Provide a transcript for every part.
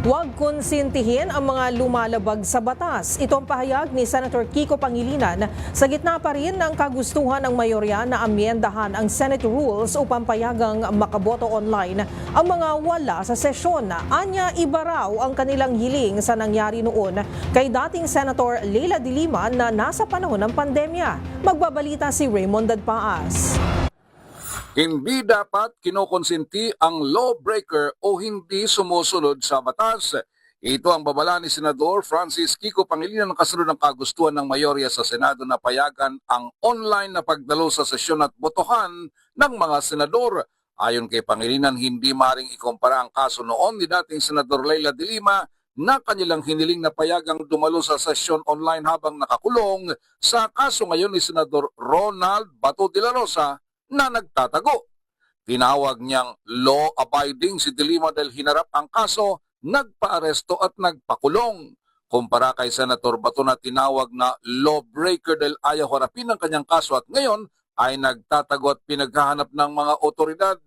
Huwag konsintihin ang mga lumalabag sa batas. Ito ang pahayag ni Senator Kiko Pangilinan sa gitna pa rin ng kagustuhan ng mayorya na amyendahan ang Senate rules upang payagang makaboto online ang mga wala sa sesyon. Anya iba raw ang kanilang hiling sa nangyari noon kay dating Senator Leila de Lima na nasa panahon ng pandemya. Magbabalita si Raymond Dadpaas. Hindi dapat kinokonsenti ang lawbreaker o hindi sumusunod sa batas. Ito ang babala ni Senador Francis Kiko Pangilinan kasunod ng kagustuhan ng mayorya sa Senado na payagan ang online na pagdalo sa sesyon at botohan ng mga senador. Ayon kay Pangilinan, hindi maring ikumpara ang kaso noon ni dating Senador Leila de Lima na kanilang hiniling na payagang dumalo sa sesyon online habang nakakulong sa kaso ngayon ni Senador Ronald Bato de la Rosa na nagtatago. Tinawag niyang law-abiding si de Lima dahil hinarap ang kaso, nagpaaresto at nagpakulong. Kumpara kay Senator Bato na tinawag na lawbreaker dahil ayaw harapin ang kanyang kaso at ngayon ay nagtatago at pinaghahanap ng mga otoridad.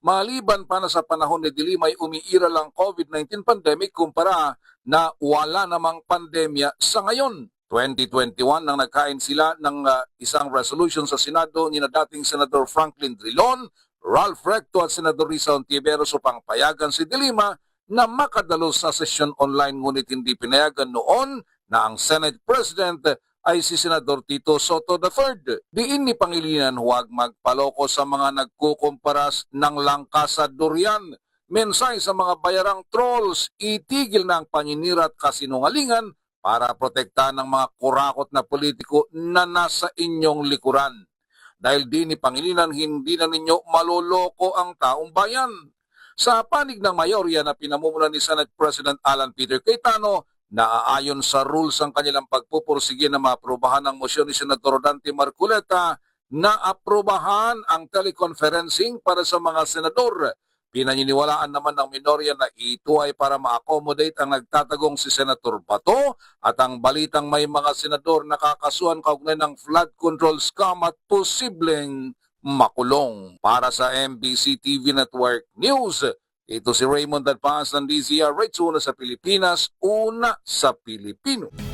Maliban pa na sa panahon ni de Lima ay umiiral ang COVID-19 pandemic kumpara na wala namang pandemya sa ngayon. 2021 nang nagkain sila ng isang resolution sa Senado ni na dating Senador Franklin Drilon, Ralph Recto at Senador Risa Ontiveros upang payagan si de Lima na makadalo sa sesyon online ngunit hindi pinayagan noon na ang Senate President ay si Senador Tito Soto III. Diin ni Pangilinan huwag magpaloko sa mga nagkukumparas ng langkas sa durian. Mensahe sa mga bayarang trolls, itigil na ang paninira at kasinungalingan para protektahan ng mga kurakot na politiko na nasa inyong likuran. Dahil di ni Pangilinan, hindi na ninyo maloloko ang taong bayan. Sa panig ng mayorya na pinamumulan ni Senate President Alan Peter Cayetano, naaayon sa rules ang kanilang pagpupursige na maaprubahan ang motion ni Senator Dante Marcoleta na aprubahan ang teleconferencing para sa mga senador. Pinaniniwalaan naman ng minorya na ito ay para ma-accommodate ang nagtatagong si Senator Bato at ang balitang may mga senador nakakasuhan kaugnay ng flood control scam at posibleng makulong. Para sa MBC TV Network News, ito si Raymond Dadpaas ng DZRH, una sa Pilipinas, una sa Pilipino.